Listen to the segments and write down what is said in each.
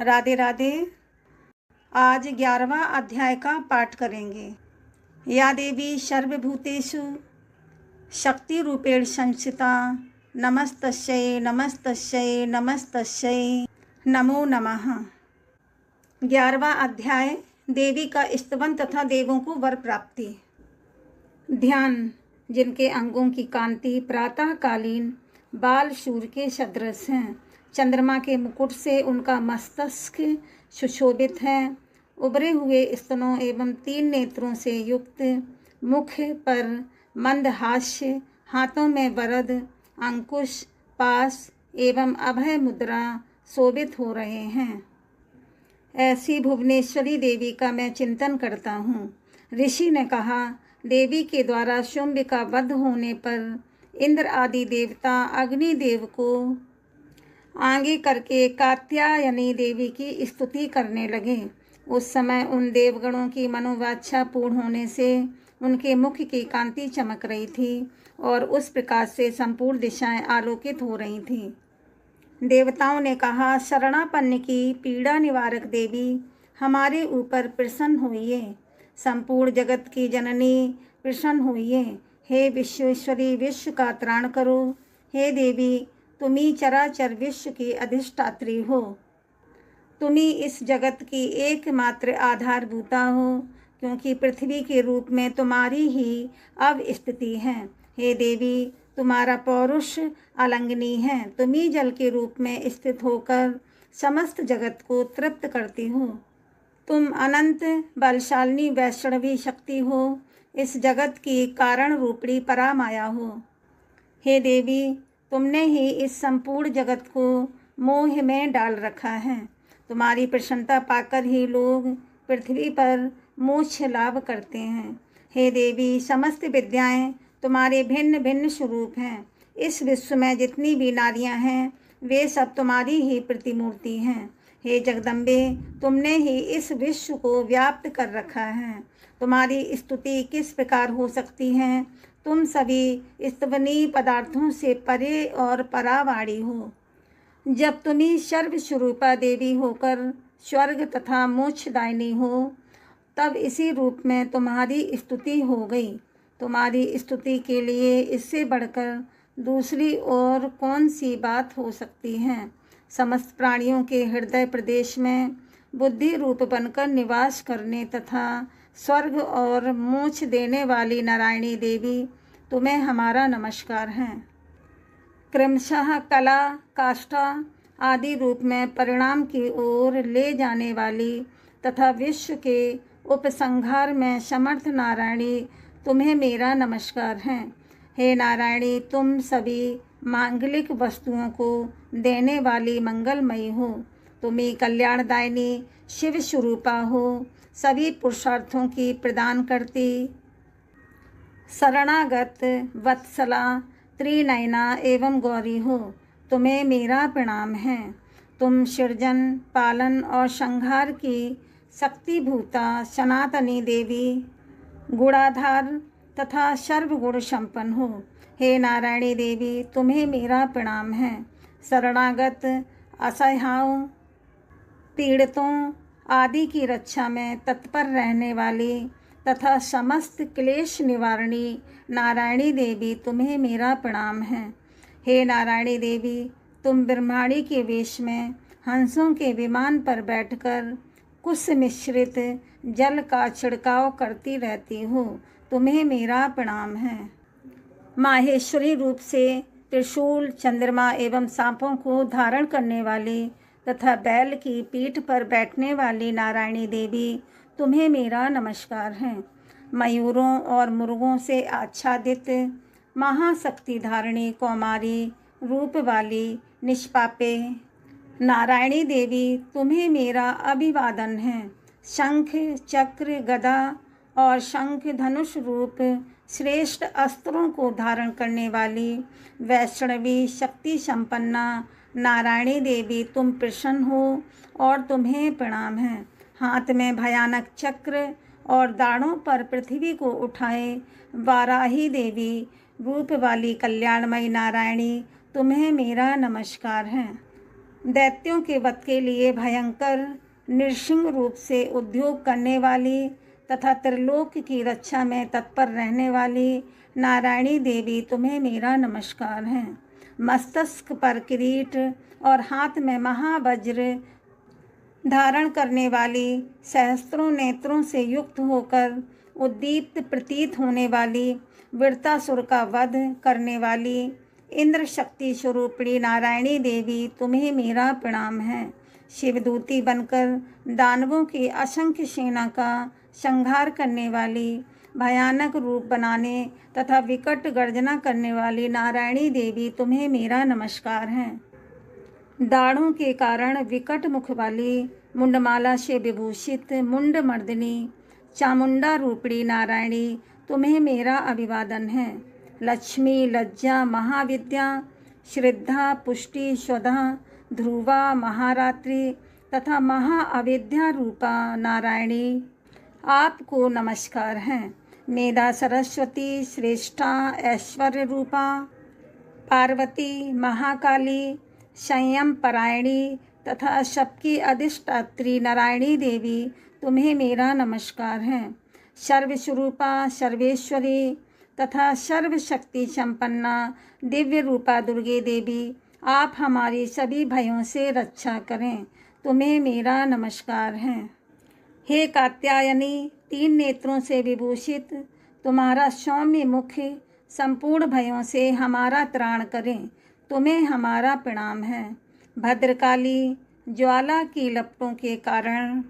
राधे राधे। आज 11वां अध्याय का पाठ करेंगे। या देवी सर्वभूतेषु शक्ति रूपेण संस्थिता नमस्तस्यै नमस्तस्यै नमस्तस्यै नमो नमः। 11वां अध्याय देवी का स्तवन तथा देवों को वर प्राप्ति। ध्यान। जिनके अंगों की कांति प्रातःकालीन बाल सूर्य के सदृश हैं, चंद्रमा के मुकुट से उनका मस्तक सुशोभित है। उभरे हुए स्तनों एवं 3 नेत्रों से युक्त मुख पर मंद हास्य, हाथों में वरद, अंकुश, पास एवं अभय मुद्रा शोभित हो रहे हैं। ऐसी भुवनेश्वरी देवी का मैं चिंतन करता हूँ। ऋषि ने कहा, देवी के द्वारा शुंभ का वध होने पर इंद्र आदि देवता अग्निदेव को आगे करके कात्यायनी देवी की स्तुति करने लगे। उस समय उन देवगणों की मनोवांछा पूर्ण होने से उनके मुख की कांति चमक रही थी और उस प्रकाश से संपूर्ण दिशाएं आलोकित हो रही थीं। देवताओं ने कहा, शरणापन्न की पीड़ा निवारक देवी हमारे ऊपर प्रसन्न होइए। संपूर्ण जगत की जननी प्रसन्न होइए। हे विश्वेश्वरी, विश्व का त्राण करो। हे देवी, तुम्ही चराचर विश्व की अधिष्ठात्री हो। तुम्ही इस जगत की एकमात्र आधारभूता हो, क्योंकि पृथ्वी के रूप में तुम्हारी ही अवस्थिति है। हे देवी, तुम्हारा पौरुष अलंघनीय है। तुम्ही जल के रूप में स्थित होकर समस्त जगत को तृप्त करती हो। तुम अनंत बलशालिनी वैष्णवी शक्ति हो। इस जगत की कारण रूपणी परामाया हो। हे देवी, तुमने ही इस संपूर्ण जगत को मोह में डाल रखा है। तुम्हारी प्रसन्नता पाकर ही लोग पृथ्वी पर मोक्ष लाभ करते हैं। हे देवी, समस्त विद्याएं तुम्हारे भिन्न भिन्न स्वरूप हैं। इस विश्व में जितनी भी नारियां हैं, वे सब तुम्हारी ही प्रतिमूर्ति हैं। हे जगदम्बे, तुमने ही इस विश्व को व्याप्त कर रखा है। तुम्हारी स्तुति किस प्रकार हो सकती है? तुम सभी स्तवनीय पदार्थों से परे और परावाणी हो। जब तुम्ही सर्वस्वरूपा देवी होकर स्वर्ग तथा मोक्षदायिनी हो, तब इसी रूप में तुम्हारी स्तुति हो गई। तुम्हारी स्तुति के लिए इससे बढ़कर दूसरी और कौन सी बात हो सकती है? समस्त प्राणियों के हृदय प्रदेश में बुद्धि रूप बनकर निवास करने तथा स्वर्ग और मोक्ष देने वाली नारायणी देवी, तुम्हें हमारा नमस्कार है। क्रमशः कला, काष्ठा आदि रूप में परिणाम की ओर ले जाने वाली तथा विश्व के उपसंहार में समर्थ नारायणी, तुम्हें मेरा नमस्कार है। हे नारायणी, तुम सभी मांगलिक वस्तुओं को देने वाली मंगलमयी हो। तुम्ही कल्याणदायिनी शिव स्वरूपा हो, सभी पुरुषार्थों की प्रदान करती शरणागत वत्सला, त्रिनयना एवं गौरी हो। तुम्हें मेरा प्रणाम है। तुम सृजन, पालन और संहार की शक्तिभूता सनातनी देवी, गुणाधार तथा सर्वगुण संपन्न हो। हे नारायणी देवी, तुम्हें मेरा प्रणाम है। शरणागत, असहायों, पीड़ितों आदि की रक्षा में तत्पर रहने वाली तथा समस्त क्लेश निवारणी नारायणी देवी, तुम्हें मेरा प्रणाम है। हे नारायणी देवी, तुम ब्रह्माणी के वेश में हंसों के विमान पर बैठकर कुश मिश्रित जल का छिड़काव करती रहती हो। तुम्हें मेरा प्रणाम है। माहेश्वरी रूप से त्रिशूल, चंद्रमा एवं सांपों को धारण करने वाली तथा बैल की पीठ पर बैठने वाली नारायणी देवी, तुम्हें मेरा नमस्कार है। मयूरों और मुर्गों से आच्छादित महाशक्ति धारिणी कौमारी रूप वाली निष्पापे नारायणी देवी, तुम्हें मेरा अभिवादन है। शंख, चक्र, गदा और शंख धनुष रूप श्रेष्ठ अस्त्रों को धारण करने वाली वैष्णवी शक्ति संपन्ना नारायणी देवी, तुम प्रसन्न हो और तुम्हें प्रणाम है। हाथ में भयानक चक्र और दाढ़ों पर पृथ्वी को उठाए वाराही देवी रूप वाली कल्याणमयी नारायणी, तुम्हें मेरा नमस्कार है। दैत्यों के वध के लिए भयंकर नृसिंह रूप से उद्योग करने वाली तथा त्रिलोक की रक्षा में तत्पर रहने वाली नारायणी देवी, तुम्हें मेरा नमस्कार है। मस्तक पर किरीट और हाथ में महावज्र धारण करने वाली, सहस्त्रों नेत्रों से युक्त होकर उद्दीप्त प्रतीत होने वाली, वृत्तासुर का वध करने वाली इंद्र शक्ति स्वरूपिणी नारायणी देवी, तुम्हें मेरा प्रणाम है। शिवदूती बनकर दानवों की असंख्य सेना का संहार करने वाली, भयानक रूप बनाने तथा विकट गर्जना करने वाली नारायणी देवी, तुम्हें मेरा नमस्कार है। दाढ़ों के कारण विकट मुख वाली, मुंडमाला से विभूषित मुंडमर्दिनी चामुंडा रूपिणी नारायणी, तुम्हें मेरा अभिवादन है। लक्ष्मी, लज्जा, महाविद्या, श्रद्धा, पुष्टि, स्वधा, ध्रुवा, महारात्रि तथा महाअविद्या रूपा नारायणी, आपको नमस्कार है। मेधा सरस्वती, श्रेष्ठा, ऐश्वर्य रूपा पार्वती, महाकाली, संयम परायणी तथा सबकी अधिष्ठात्री नारायणी देवी, तुम्हें मेरा नमस्कार है। सर्वस्वरूपा, सर्वेश्वरी तथा सर्वशक्ति संपन्ना दिव्य रूपा दुर्गे देवी, आप हमारी सभी भयों से रक्षा करें, तुम्हें मेरा नमस्कार है। हे कात्यायनी, 3 नेत्रों से विभूषित तुम्हारा सौम्य मुख संपूर्ण भयों से हमारा त्राण करें, तुम्हें हमारा प्रणाम है। भद्रकाली, ज्वाला की लपटों के कारण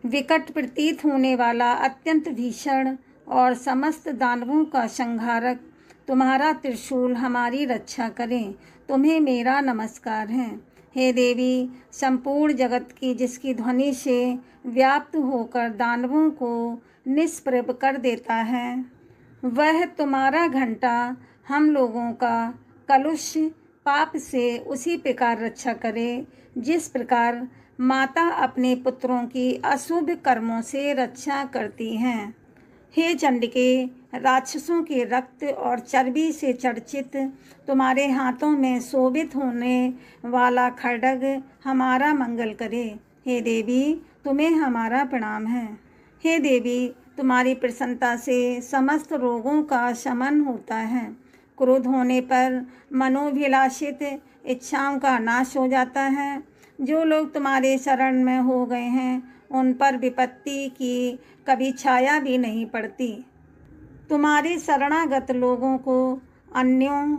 विकट प्रतीत होने वाला अत्यंत भीषण और समस्त दानवों का संहारक तुम्हारा त्रिशूल हमारी रक्षा करें, तुम्हें मेरा नमस्कार है। हे देवी, संपूर्ण जगत की जिसकी ध्वनि से व्याप्त होकर दानवों को निष्प्रभ कर देता है, वह तुम्हारा घंटा हम लोगों का कलुष पाप से उसी प्रकार रक्षा करे जिस प्रकार माता अपने पुत्रों की अशुभ कर्मों से रक्षा करती हैं। हे चंडिके, राक्षसों के रक्त और चर्बी से चर्चित तुम्हारे हाथों में शोभित होने वाला खड्ग हमारा मंगल करे। हे देवी, तुम्हें हमारा प्रणाम है। हे देवी, तुम्हारी प्रसन्नता से समस्त रोगों का शमन होता है। क्रोध होने पर मनोभिलाषित इच्छाओं का नाश हो जाता है। जो लोग तुम्हारे शरण में हो गए हैं, उन पर विपत्ति की कभी छाया भी नहीं पड़ती। तुम्हारे शरणागत लोगों को अन्यों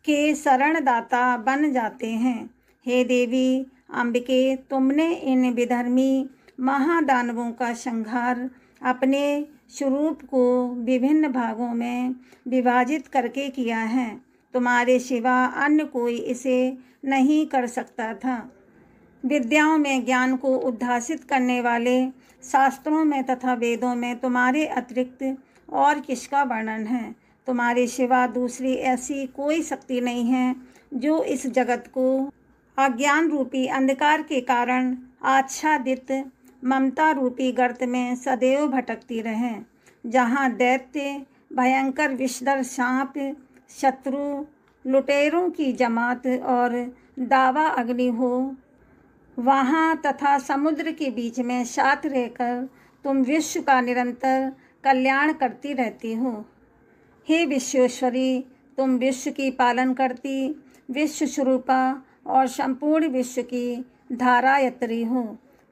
के शरणदाता बन जाते हैं। हे देवी अंबिके, तुमने इन विधर्मी महादानवों का संहार अपने स्वरूप को विभिन्न भागों में विभाजित करके किया है। तुम्हारे सिवा अन्य कोई इसे नहीं कर सकता था। विद्याओं में ज्ञान को उद्भासित करने वाले शास्त्रों में तथा वेदों में तुम्हारे अतिरिक्त और किसका वर्णन है। तुम्हारे सिवा दूसरी ऐसी कोई शक्ति नहीं है जो इस जगत को अज्ञान रूपी अंधकार के कारण आच्छादित ममता रूपी गर्त में सदैव भटकती रहें। जहाँ दैत्य, भयंकर विषधर सांप, शत्रु, लुटेरों की जमात और दावा अग्नि हो, वहाँ तथा समुद्र के बीच में साथ रहकर तुम विश्व का निरंतर कल्याण करती रहती हो। हे विश्वेश्वरी, तुम विश्व की पालन करती, विश्व स्वरूपा और संपूर्ण विश्व की धारायत्री हो।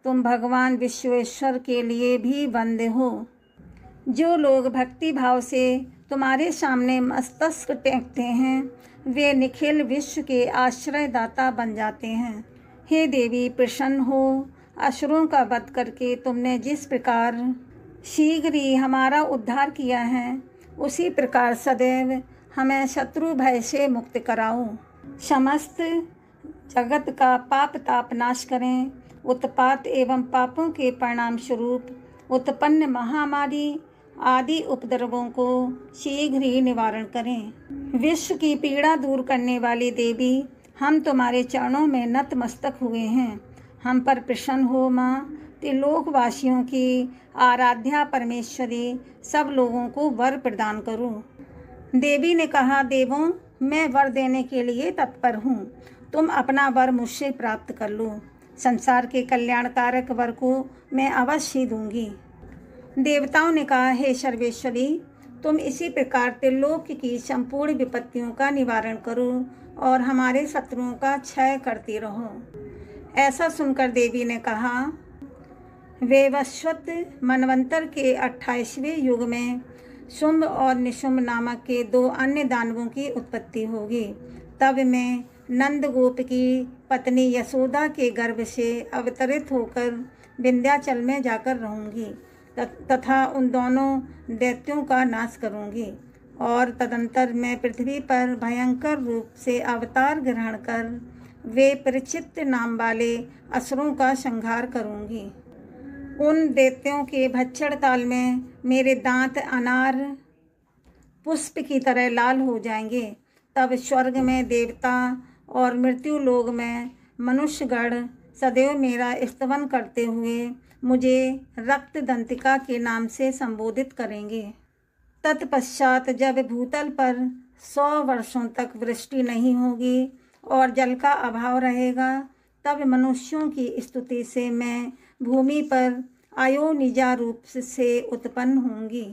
तुम भगवान विश्वेश्वर के लिए भी वंद्य हो। जो लोग भक्ति भाव से तुम्हारे सामने मस्तक टेकते हैं, वे निखिल विश्व के आश्रयदाता बन जाते हैं। हे देवी, प्रसन्न हो। असुरों का वध करके तुमने जिस प्रकार शीघ्र ही हमारा उद्धार किया है, उसी प्रकार सदैव हमें शत्रु भय से मुक्त कराओ। समस्त जगत का पाप ताप नाश करें। उत्पात एवं पापों के परिणाम स्वरूप उत्पन्न महामारी आदि उपद्रवों को शीघ्र ही निवारण करें। विश्व की पीड़ा दूर करने वाली देवी, हम तुम्हारे चरणों में नतमस्तक हुए हैं। हम पर प्रसन्न हो माँ। त्रिलोकवासियों की आराध्या परमेश्वरी, सब लोगों को वर प्रदान करो। देवी ने कहा, देवों, मैं वर देने के लिए तत्पर हूँ। तुम अपना वर मुझसे प्राप्त कर लो। संसार के कल्याणकारक वर को मैं अवश्य दूंगी। देवताओं ने कहा, हे सर्वेश्वरी, तुम इसी प्रकार त्रिलोक की संपूर्ण विपत्तियों का निवारण करो और हमारे शत्रुओं का क्षय करती रहो। ऐसा सुनकर देवी ने कहा, वैवस्वत मनवंतर के 28वें युग में शुंभ और निशुंभ नामक के 2 अन्य दानवों की उत्पत्ति होगी। तब मैं नंद गोप की पत्नी यशोदा के गर्भ से अवतरित होकर विंध्याचल में जाकर रहूंगी तथा उन दोनों दैत्यों का नाश करूंगी और तदंतर मैं पृथ्वी पर भयंकर रूप से अवतार ग्रहण कर वे परिचित नाम वाले असुरों का संहार करूंगी। उन दैत्यों के भक्षण काल में मेरे दांत अनार पुष्प की तरह लाल हो जाएंगे। तब स्वर्ग में देवता और मृत्यु लोक में मनुष्यगण सदैव मेरा स्तवन करते हुए मुझे रक्त दंतिका के नाम से संबोधित करेंगे। तत्पश्चात जब भूतल पर 100 वर्षों तक वृष्टि नहीं होगी और जल का अभाव रहेगा, तब मनुष्यों की स्तुति से मैं भूमि पर अयोनिजा रूप से उत्पन्न होंगी।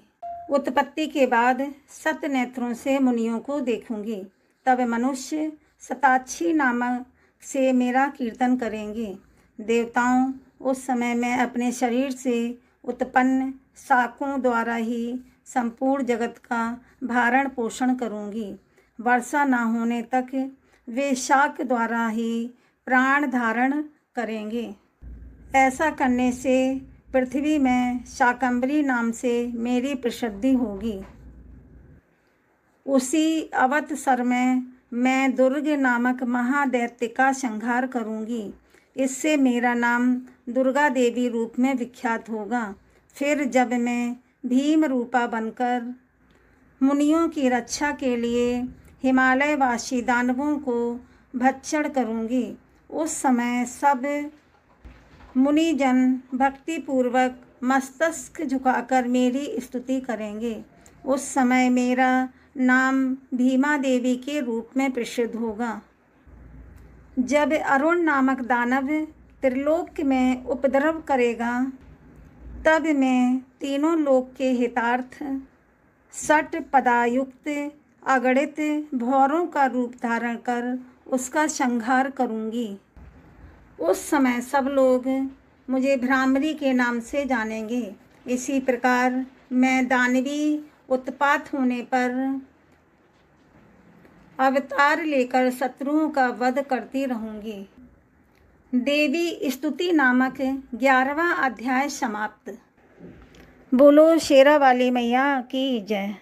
उत्पत्ति के बाद 7 नेत्रों से मुनियों को देखूंगी। तब मनुष्य शताक्षी नामक से मेरा कीर्तन करेंगे। देवताओं, उस समय मैं अपने शरीर से उत्पन्न शाकों द्वारा ही संपूर्ण जगत का भारण पोषण करूंगी। वर्षा न होने तक वे शाक द्वारा ही प्राण धारण करेंगे। ऐसा करने से पृथ्वी में शाकंभरी नाम से मेरी प्रसिद्धि होगी। उसी अवतसर में मैं दुर्ग नामक महादैत्य का संहार करूंगी। इससे मेरा नाम दुर्गा देवी रूप में विख्यात होगा। फिर जब मैं भीम रूपा बनकर मुनियों की रक्षा के लिए हिमालयवासी दानवों को भक्षण करूंगी, उस समय सब मुनिजन भक्तिपूर्वक मस्तक झुकाकर मेरी स्तुति करेंगे। उस समय मेरा नाम भीमा देवी के रूप में प्रसिद्ध होगा। जब अरुण नामक दानव त्रिलोक में उपद्रव करेगा, तब मैं तीनों लोक के हितार्थ 6 पदायुक्त अगणित भौरों का रूप धारण कर उसका संहार करूंगी। उस समय सब लोग मुझे भ्रामरी के नाम से जानेंगे। इसी प्रकार मैं दानवी उत्पात होने पर अवतार लेकर शत्रुओं का वध करती रहूंगी। देवी स्तुति नामक 11वां अध्याय समाप्त। बोलो शेरा वाली मैया की जय।